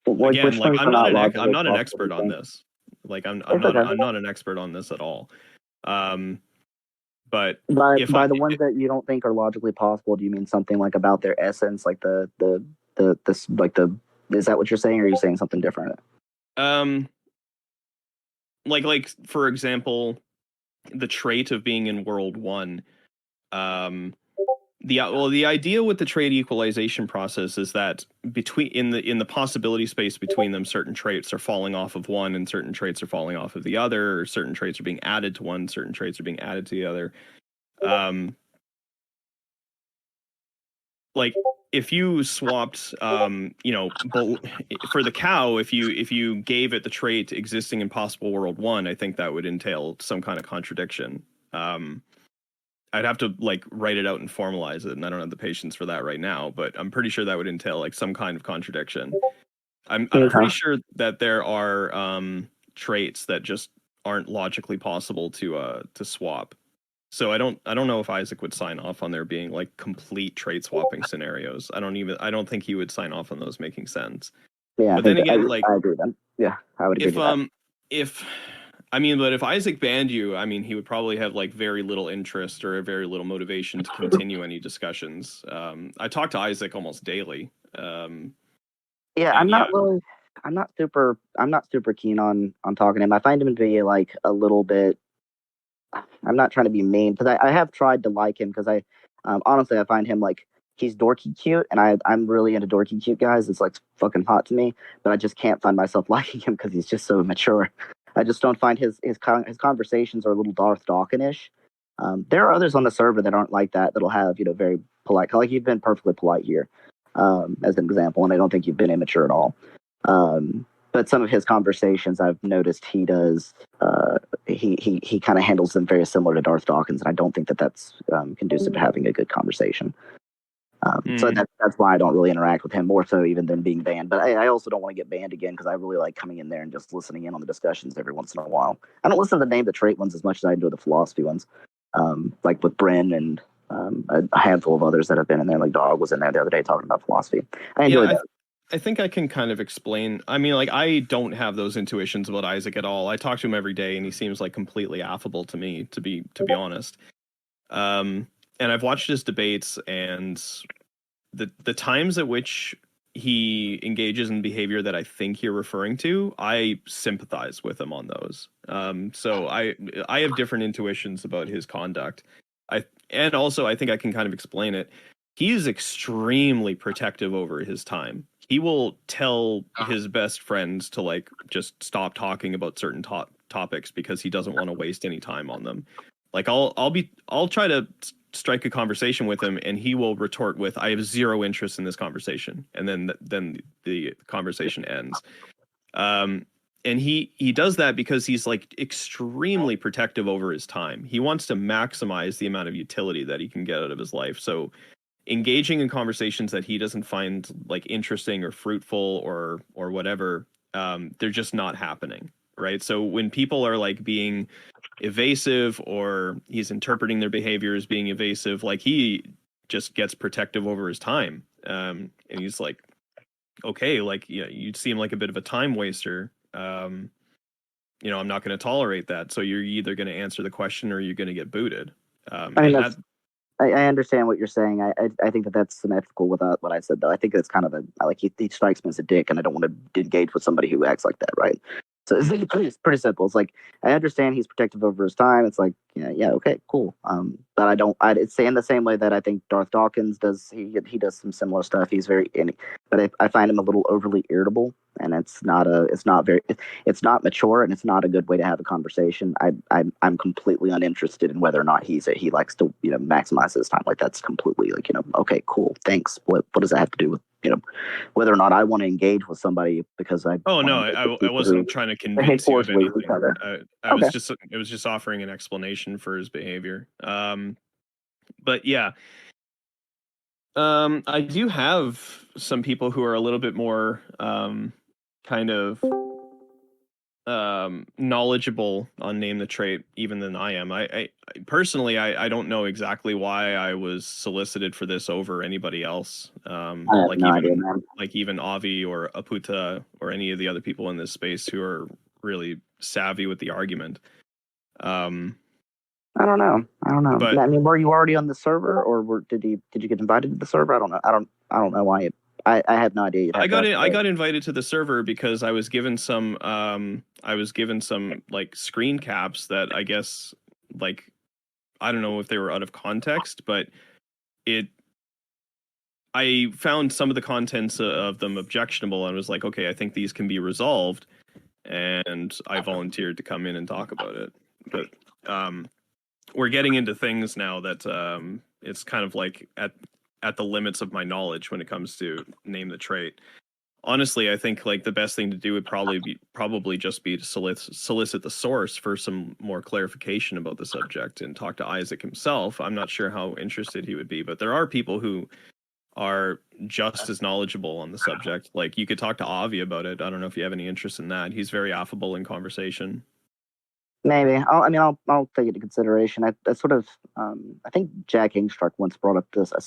Again, like I'm not an expert on this. Like I'm not an expert on this at all. But by the ones that you don't think are logically possible, do you mean something like about their essence, like is that what you're saying, or are you saying something different? Like for example, the trait of being in World 1. The idea with the trait equalization process is that in the possibility space between them, certain traits are falling off of one and certain traits are falling off of the other, or certain traits are being added to one, certain traits are being added to the other. Like if you swapped for the cow, if you gave it the trait existing in possible world 1, I think that would entail some kind of contradiction. I'd have to like write it out and formalize it, and I don't have the patience for that right now, but I'm pretty sure that would entail like some kind of contradiction. I'm pretty sure that there are traits that just aren't logically possible to swap. So I don't know if Isaac would sign off on there being like complete trait swapping scenarios. I don't think he would sign off on those making sense. Yeah, But then again, I agree then. Yeah, I would agree with that. But if Isaac banned you, I mean, he would probably have like very little interest or very little motivation to continue any discussions. I talk to Isaac almost daily. Yeah, I'm not really. I'm not super keen on talking to him. I find him to be like a little bit. I'm not trying to be mean because I have tried to like him because honestly I find him like he's dorky cute and I'm really into dorky cute guys. It's like fucking hot to me, but I just can't find myself liking him because he's just so mature. I just don't find his conversations are a little Darth Dawkinish. There are others on the server that aren't like that that'll have very polite. Like you've been perfectly polite here, as an example, and I don't think you've been immature at all. But some of his conversations, I've noticed he does. He kind of handles them very similar to Darth Dawkins, and I don't think that's conducive to having a good conversation. So that's why I don't really interact with him more so even than being banned. But I also don't want to get banned again because I really like coming in there and just listening in on the discussions every once in a while. I don't listen to the Name the Trait ones as much as I enjoy the philosophy ones, like with Bryn and a handful of others that have been in there. Like Dog was in there the other day talking about philosophy. I enjoy that. I think I can kind of explain. I mean, like, I don't have those intuitions about Isaac at all. I talk to him every day, and he seems like completely affable to me, to be honest. And I've watched his debates, and the times at which he engages in behavior that I think you're referring to, I sympathize with him on those. So I have different intuitions about his conduct. And also I think I can kind of explain it. He is extremely protective over his time. He will tell his best friends to like just stop talking about certain topics because he doesn't want to waste any time on them. Like I'll try to strike a conversation with him and he will retort with, I have zero interest in this conversation, and then the conversation ends. And he does that because he's like extremely protective over his time. He wants to maximize the amount of utility that he can get out of his life. So engaging in conversations that he doesn't find like interesting or fruitful or whatever, they're just not happening, right? So when people are like being evasive or he's interpreting their behavior as being evasive, like he just gets protective over his time, and he's like, okay, like, yeah, you seem like a bit of a time waster. I'm not going to tolerate that. So you're either going to answer the question or you're going to get booted. I understand what you're saying. I think that's symmetrical with what I said, though. I think it's kind of he strikes me as a dick, and I don't want to engage with somebody who acts like that, right? So it's pretty simple. It's like I understand he's protective over his time. It's like yeah, okay, cool. But I'd say in the same way that I think Darth Dawkins does. He does some similar stuff. He's but I find him a little overly irritable, and it's not mature, and it's not a good way to have a conversation. I'm completely uninterested in whether or not he likes to maximize his time. Like that's completely okay, cool, thanks. What does that have to do with whether or not I want to engage with somebody because I wasn't trying to convince you of anything. I was just offering an explanation for his behavior. But yeah, I do have some people who are a little bit more kind of knowledgeable on Name the Trait even than I am. I personally I don't know exactly why I was solicited for this over anybody else. Like even Avi or Aputa or any of the other people in this space who are really savvy with the argument. I don't know. But, I mean, were you already on the server, or did you get invited to the server? I don't know. I don't know why. I have no idea. I got invited to the server because I was given some like screen caps that I guess, like, I don't know if they were out of context, but I found some of the contents of them objectionable and was like, okay, I think these can be resolved, and I volunteered to come in and talk about it. But we're getting into things now that it's kind of like at the limits of my knowledge when it comes to Name the Trait. Honestly, I think like the best thing to do would probably just be to solicit the source for some more clarification about the subject and talk to Isaac himself. I'm not sure how interested he would be, but there are people who are just as knowledgeable on the subject. Like you could talk to Avi about it. I don't know if you have any interest in that. He's very affable in conversation. Maybe I'll take it into consideration. I sort of I think Jack Ingstruck once brought up a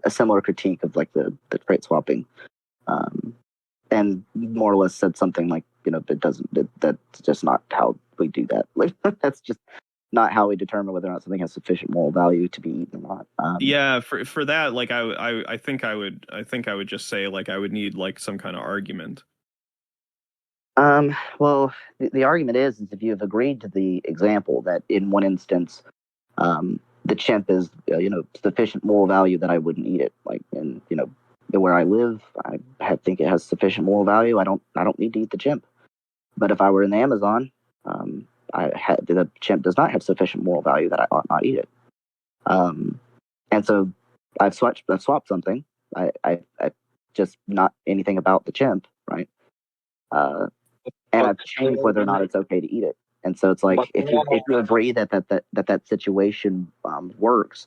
similar critique of like the trait swapping and more or less said something like, that's just not how we do that. Like, that's just not how we determine whether or not something has sufficient moral value to be eaten or not. Yeah, for that, like I think I would just say like I would need like some kind of argument. Well, the argument is if you have agreed to the example that in one instance, the chimp is, sufficient moral value that I wouldn't eat it. Like, and where I live, think it has sufficient moral value. I don't need to eat the chimp. But if I were in the Amazon, the chimp does not have sufficient moral value that I ought not eat it. And so I've swapped something. I just not anything about the chimp, right? And I've changed whether or not it's okay to eat it. And so it's like if you agree that situation works,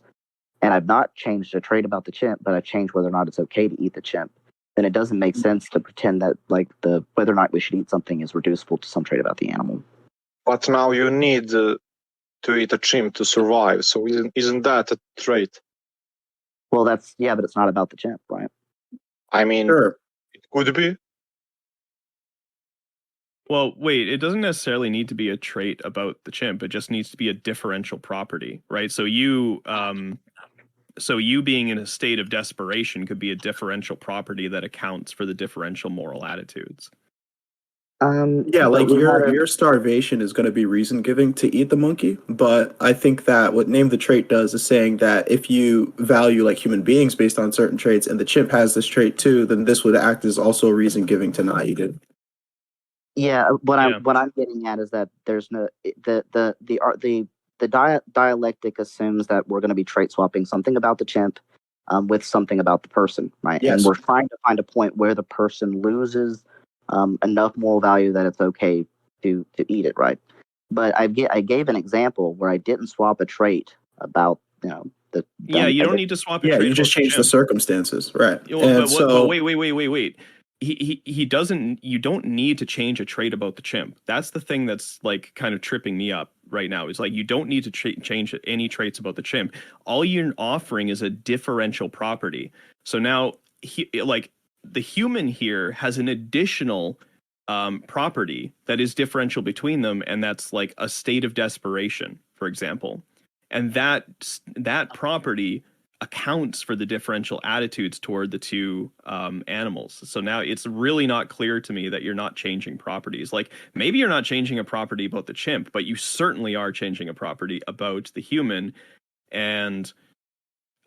and I've not changed a trait about the chimp, but I've changed whether or not it's okay to eat the chimp, then it doesn't make sense to pretend that like whether or not we should eat something is reducible to some trait about the animal. But now you need to eat a chimp to survive. So isn't that a trait? Well, but it's not about the chimp, right? I mean, Sure. It could be. Well, wait, it doesn't necessarily need to be a trait about the chimp. It just needs to be a differential property, right? So you being in a state of desperation could be a differential property that accounts for the differential moral attitudes. Yeah, like your starvation is going to be reason giving to eat the monkey, but I think that what Name the Trait does is saying that if you value like human beings based on certain traits and the chimp has this trait too, then this would act as also a reason giving to not eat it. Yeah, what I'm getting at is that there's no the dialectic assumes that we're going to be trait swapping something about the chimp with something about the person, right? Yes. And we're trying to find a point where the person loses enough moral value that it's okay to eat it, right? But I gave an example where I didn't swap a trait about the. Yeah, you don't need to swap a trait. Yeah, you just change the circumstances, right? But wait. He doesn't. You don't need to change a trait about the chimp. That's the thing that's like kind of tripping me up right now. Is like you don't need to change any traits about the chimp. All you're offering is a differential property. So now the human here has an additional property that is differential between them, and that's like a state of desperation, for example, and that property accounts for the differential attitudes toward the two animals. So now it's really not clear to me that you're not changing properties. Like maybe you're not changing a property about the chimp, but you certainly are changing a property about the human. And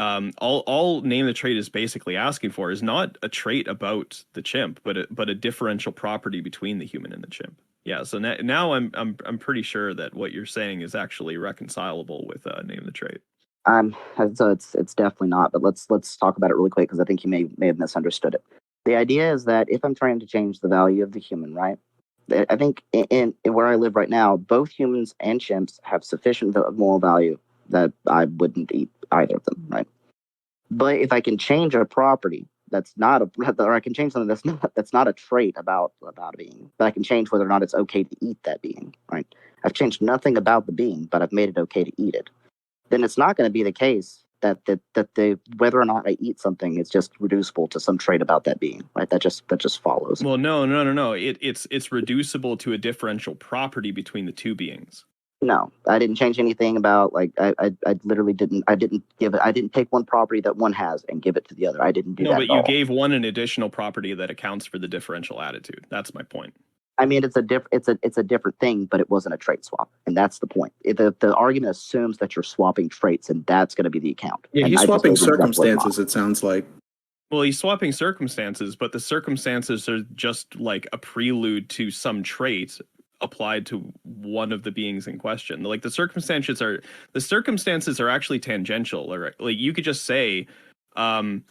all Name the Trait is basically asking for is not a trait about the chimp, but a differential property between the human and the chimp. Yeah. So now I'm pretty sure that what you're saying is actually reconcilable with Name the Trait. So it's definitely not. But let's talk about it really quick because I think you may have misunderstood it. The idea is that if I'm trying to change the value of the human, right? I think in where I live right now, both humans and chimps have sufficient moral value that I wouldn't eat either of them, right? But if I can change a property or I can change something that's not a trait about a being, but I can change whether or not it's okay to eat that being, right? I've changed nothing about the being, but I've made it okay to eat it. Then it's not going to be the case that whether or not I eat something is just reducible to some trait about that being, right? That just follows. Well, no. It's reducible to a differential property between the two beings. No, I didn't change anything about like I literally didn't. I didn't take one property that one has and give it to the other. I didn't do that. No, but you gave one an additional property that accounts for the differential attitude. That's my point. I mean, it's a different thing, but it wasn't a trait swap, and that's the point. The argument assumes that you're swapping traits, and that's going to be the account. Yeah, he's swapping circumstances. It sounds like. Well, he's swapping circumstances, but the circumstances are just like a prelude to some trait applied to one of the beings in question. Like the circumstances are actually tangential. Or like you could just say, if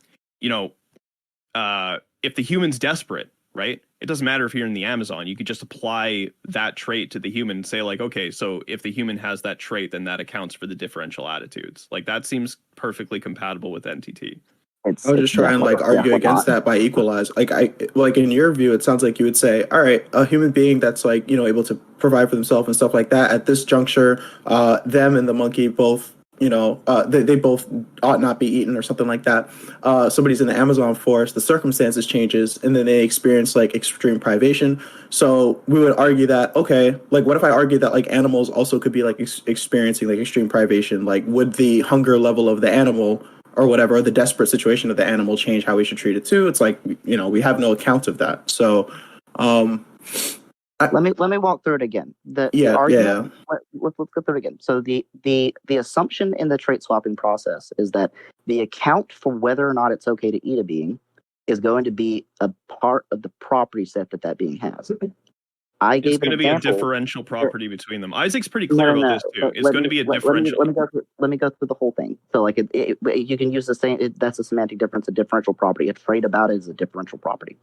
the human's desperate, right? It doesn't matter if you're in the Amazon. You could just apply that trait to the human and say like, okay, so if the human has that trait, then that accounts for the differential attitudes. Like that seems perfectly compatible with NTT. I would just try and argue against that by equalize. Like in your view, it sounds like you would say, all right, a human being that's able to provide for themselves and stuff like that. At this juncture, them and the monkey both they both ought not be eaten or something like that. Somebody's in the Amazon forest, the circumstances changes, and then they experience like extreme privation. So we would argue that, okay, like what if I argue that like animals also could be like experiencing like extreme privation? Like would the hunger level of the animal or whatever, the desperate situation of the animal change how we should treat it too? It's like, we have no account of that. So let me walk through it again. The argument. Let's go through it again. So the assumption in the trait swapping process is that the account for whether or not it's okay to eat a being is going to be a part of the property set that being has. It's going to be a differential property between them. Isaac's pretty clear about this too. It's going to be a differential. Let me go through the whole thing. So like you can use the same. That's a semantic difference. A differential property. A trait about it is a differential property.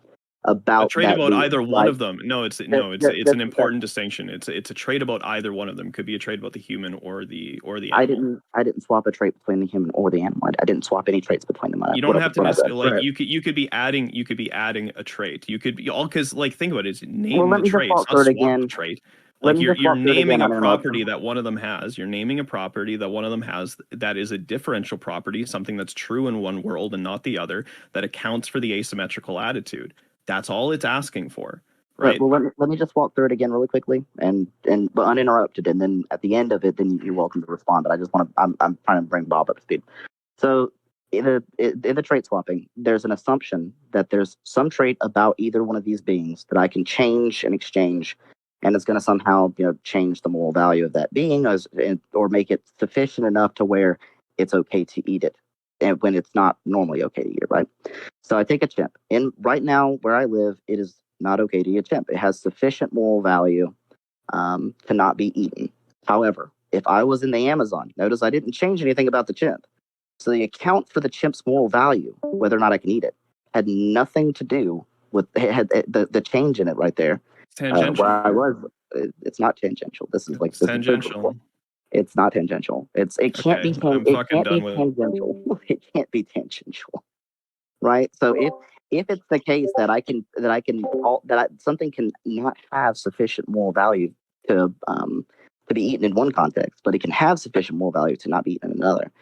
About a trait about either one of them. It's an important distinction. It's a trait about either one of them. Could be a trait about the human or the animal. I didn't swap a trait between the human or the animal. I didn't swap any traits between them. You don't have to necessarily like you could be adding a trait. You could be all because like think about it. It's name the trait, not swap the trait. Like you're naming a property that one of them has. You're naming a property that one of them has that is a differential property, something that's true in one world and not the other, that accounts for the asymmetrical attitude. That's all it's asking for, right? Well, let me just walk through it again really quickly and but uninterrupted, and then at the end of it, then you're welcome to respond. But I just want to, I'm trying to bring Bob up to speed. So in the trait swapping, there's an assumption that there's some trait about either one of these beings that I can change and exchange, and it's going to somehow change the moral value of that being, or make it sufficient enough to where it's okay to eat it, and when it's not normally okay to eat it, right? So I take a chimp. And right now, where I live, it is not okay to eat a chimp. It has sufficient moral value to not be eaten. However, if I was in the Amazon, notice I didn't change anything about the chimp. So the account for the chimp's moral value, whether or not I can eat it, had nothing to do with the change in it right there. Tangential. Where I was, it's not tangential. This is like this tangential. It's not tangential. It can't be tangential. It can't be tangential. Right. So if it's the case that something can not have sufficient moral value to be eaten in one context, but it can have sufficient moral value to not be eaten in another,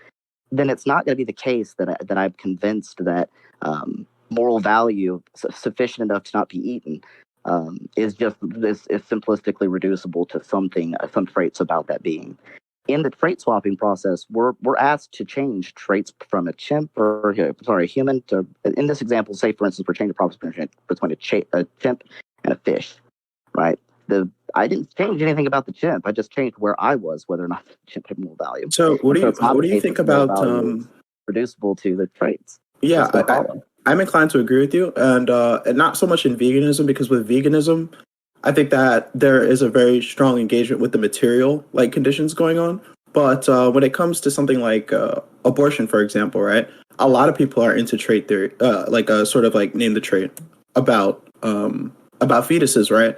then it's not going to be the case that I'm convinced that moral value sufficient enough to not be eaten is simplistically reducible to some traits about that being. In the trait swapping process, we're asked to change traits from a chimp a human to, in this example, say for instance, we're changing the property between a chimp and a fish, right? I didn't change anything about the chimp. I just changed where I was, whether or not the chimp had more value. So what do you think about reducible to the traits? Yeah, I'm inclined to agree with you, and not so much in veganism, because with veganism, I think that there is a very strong engagement with the material like conditions going on. But when it comes to something like abortion, for example, right? A lot of people are into trait theory, sort of like name the trait about fetuses, right?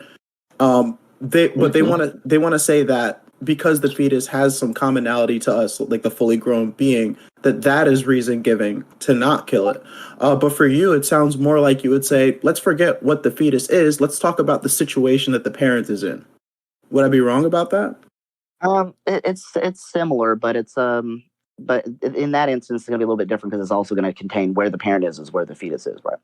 They want to say that because the fetus has some commonality to us, like the fully grown being, that is reason giving to not kill it. But for you, it sounds more like you would say, let's forget what the fetus is. Let's talk about the situation that the parent is in. Would I be wrong about that? It's similar, but but in that instance, it's going to be a little bit different because it's also going to contain where the parent is where the fetus is, right?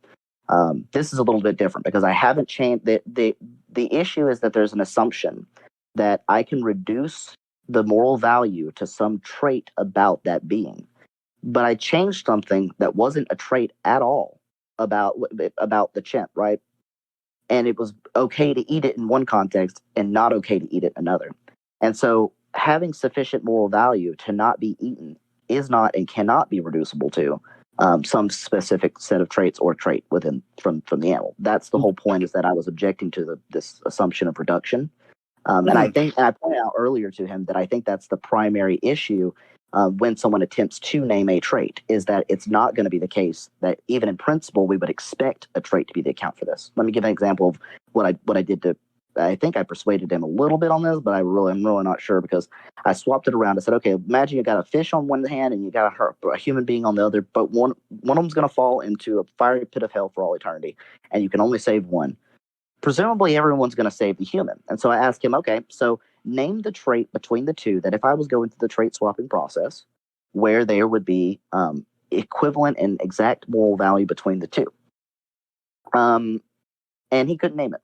This is a little bit different because I haven't changed the issue is that there's an assumption that I can reduce the moral value to some trait about that being. But I changed something that wasn't a trait at all about the chimp, right? And it was okay to eat it in one context and not okay to eat it in another. And so having sufficient moral value to not be eaten is not and cannot be reducible to some specific set of traits or trait within from the animal. That's the whole point, is that I was objecting to this assumption of reduction. And I pointed out earlier to him that I think that's the primary issue when someone attempts to name a trait, is that it's not going to be the case that even in principle we would expect a trait to be the account for this. Let me give an example of what I did to. I think I persuaded him a little bit on this, but I'm really not sure, because I swapped it around. I said, okay, imagine you got a fish on one hand and you got a human being on the other, but one of them's going to fall into a fiery pit of hell for all eternity, and you can only save one. Presumably everyone's going to save the human. And so I asked him, okay, so name the trait between the two that if I was going through the trait swapping process, where there would be equivalent and exact moral value between the two. And he couldn't name it.